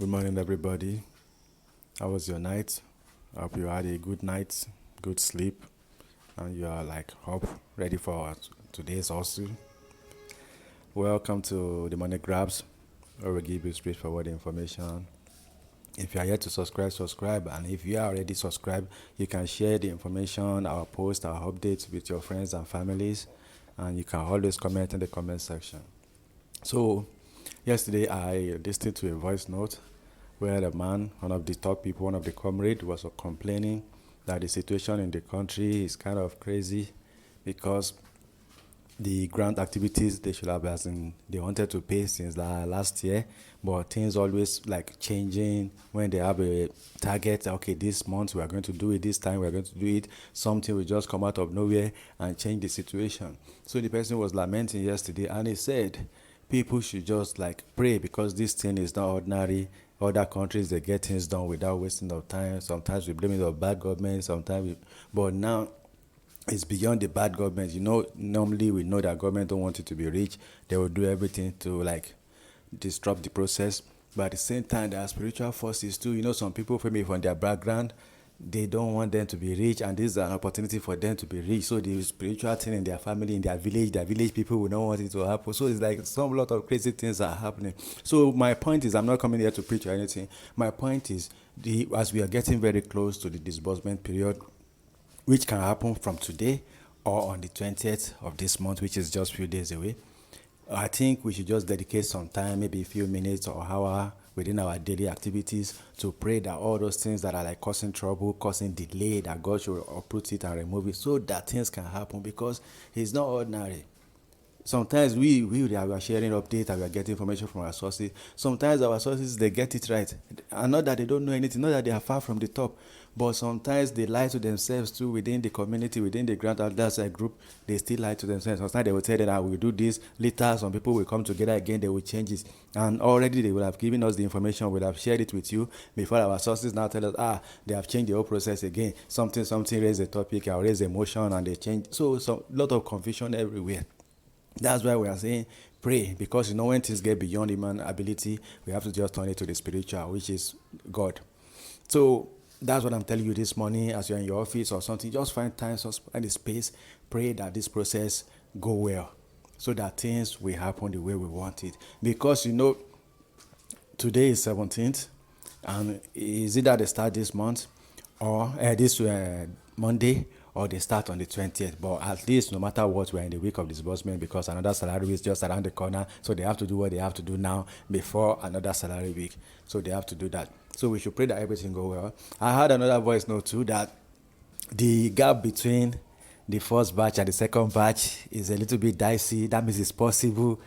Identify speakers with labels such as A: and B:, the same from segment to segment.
A: Good morning, everybody. How was your night? I hope you had a good night, good sleep, and you are like up, ready for today's hustle. Welcome to the Money Grabs, where we give you straightforward information. If you are yet to subscribe, subscribe, and if you are already subscribed, you can share the information, our posts, our updates with your friends and families, and you can always comment in the comment section. So, yesterday I listened to a voice note where a man, one of the top people, one of the comrades, was complaining that the situation in the country is kind of crazy because the grant activities they should have as in they wanted to pay since last year, but things always like changing when they have a target. Okay, this month we are going to do it, this time we are going to do it. Something will just come out of nowhere and change the situation. So the person was lamenting yesterday, and he said people should just like pray because this thing is not ordinary. Other countries they get things done without wasting of time. Sometimes we blame it on bad government, but now it's beyond the bad government. Normally we know that government don't want you to be rich. They will do everything to like disrupt the process. But at the same time, there are spiritual forces too. Some people maybe from their background, they don't want them to be rich, and this is an opportunity for them to be rich. So the spiritual thing in their family, in their village people will not want it to happen. So it's like some lot of crazy things are happening. So my point is, I'm not coming here to preach or anything. My point is, as we are getting very close to the disbursement period, which can happen from today or on the 20th of this month, which is just a few days away. I think we should just dedicate some time, maybe a few minutes or hour within our daily activities to pray that all those things that are like causing trouble, causing delay, that God should uproot it and remove it so that things can happen because it's not ordinary. Sometimes we are sharing updates and we are getting information from our sources. Sometimes our sources they get it right, and not that they don't know anything, not that they are far from the top, but sometimes they lie to themselves too within the community, within the grant holders group. They still lie to themselves. Sometimes they will tell them that we will do this later. Some people will come together again. They will change it, and already they will have given us the information. We will have shared it with you before our sources now tell us they have changed the whole process again. Something raise a topic or raise emotion and they change. So lot of confusion everywhere. That's why we are saying pray, because when things get beyond human ability, we have to just turn it to the spiritual, which is God. So that's what I'm telling you this morning. As you're in your office or something, just find time, find a space, pray that this process go well, so that things will happen the way we want it. Because today is 17th, and is either they start this month or this Monday, or they start on the 20th. But at least no matter what, we're in the week of disbursement because another salary is just around the corner. So they have to do what they have to do now before another salary week. So they have to do that. So we should pray that everything go well. I had another voice note too that the gap between the first batch and the second batch is a little bit dicey. That means it's possible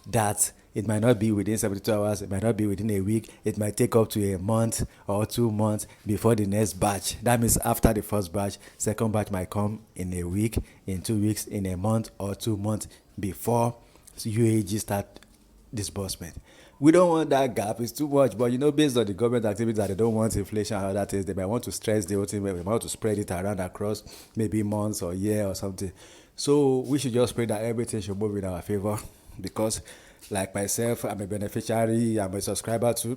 A: that it might not be within 72 hours, it might not be within a week, it might take up to a month or 2 months before the next batch. That means after the first batch, second batch might come in a week, in 2 weeks, in a month or 2 months before UAG start disbursement. We don't want that gap, it's too much, but based on the government activities that they don't want inflation and other things, they might want to stress the whole thing, they might want to spread it around across maybe months or year or something. So we should just pray that everything should move in our favor, because like myself, I'm a beneficiary, I'm a subscriber too.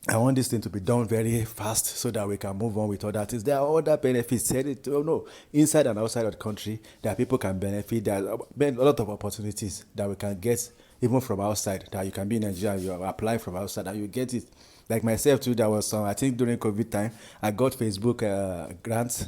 A: I want this thing to be done very fast so that we can move on with other things. There are other benefits. Inside and outside of the country, that people can benefit. There are a lot of opportunities that we can get even from outside. That you can be in Nigeria, you apply from outside, and you get it. Like myself too, there was some. I think during COVID time, I got Facebook grants,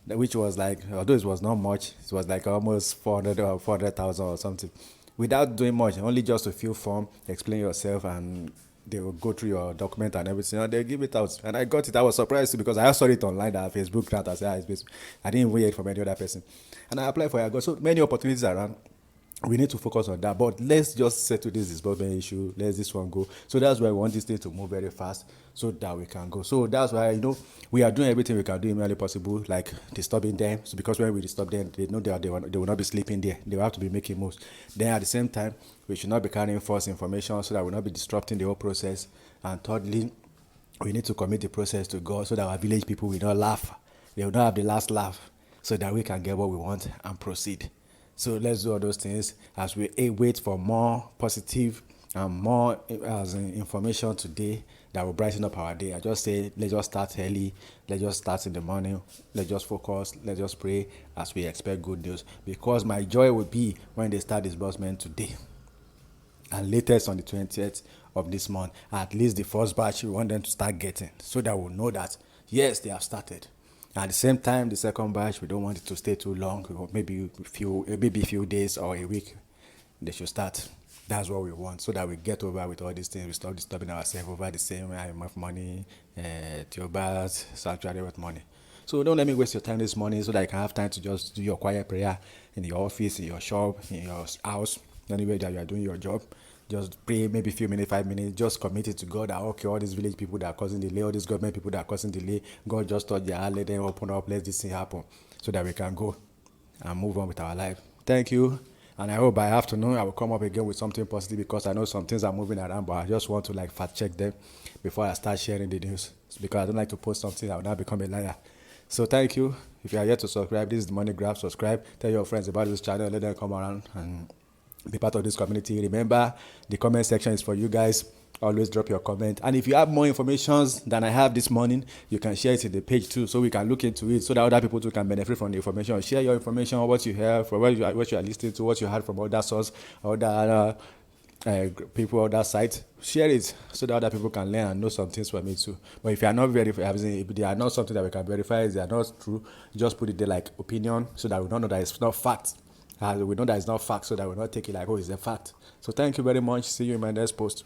A: which was like, although it was not much, it was like almost 400 or 400,000 or something, without doing much, only just to fill form, explain yourself, and they will go through your document and everything, and they give it out. And I got it. I was surprised too, because I saw it online that Facebook grant. I said, I didn't wait for any other person, and I applied for it. I got so many opportunities around. We need to focus on that, but let's just settle this disbursement issue. Let this one go. So that's why we want this thing to move very fast, so that we can go. So that's why we are doing everything we can do immediately possible, like disturbing them. So because when we disturb them, they know they will not be sleeping there. They will have to be making moves. Then at the same time, we should not be carrying false information, so that we will not be disrupting the whole process. And thirdly, we need to commit the process to God, so that our village people will not laugh. They will not have the last laugh, so that we can get what we want and proceed. So let's do all those things as we wait for more positive and more as in information today that will brighten up our day. I just say, let's just start early. Let's just start in the morning. Let's just focus. Let's just pray as we expect good news. Because my joy will be when they start disbursement today, and latest on the 20th of this month. At least the first batch we want them to start getting, so that we'll know that yes, they have started. At the same time, the second batch, we don't want it to stay too long, or maybe a few days or a week. They should start. That's what we want, so that we get over with all these things. We stop disturbing ourselves over the same IMF money, Theobald, sanctuary with money. So don't let me waste your time this morning, so that you can have time to just do your quiet prayer in your office, in your shop, in your house, anywhere that you are doing your job. Just pray maybe a few minutes, 5 minutes. Just commit it to God that, okay, all these village people that are causing delay, all these government people that are causing delay, God just touch their heart, let them open up, let this thing happen, so that we can go and move on with our life. Thank you. And I hope by afternoon I will come up again with something positive, because I know some things are moving around, but I just want to like fact check them before I start sharing the news. It's because I don't like to post something that will now become a liar. So thank you. If you are yet to subscribe, this is the Money Grab. Subscribe. Tell your friends about this channel. Let them come around and be part of this community. Remember, the comment section is for you guys. Always drop your comment. And if you have more information than I have this morning, you can share it in the page too, so we can look into it, so that other people too can benefit from the information. Share your information, what you heard, from what you are listening to, what you heard from other source, other people, other sites. Share it, so that other people can learn and know some things from it too. But if you are not if they are not something that we can verify, if they are not true, just put it there like opinion, so that we don't know that it's not fact. We know that it's not fact, so that we not take it like, oh, it's a fact. So thank you very much. See you in my next post.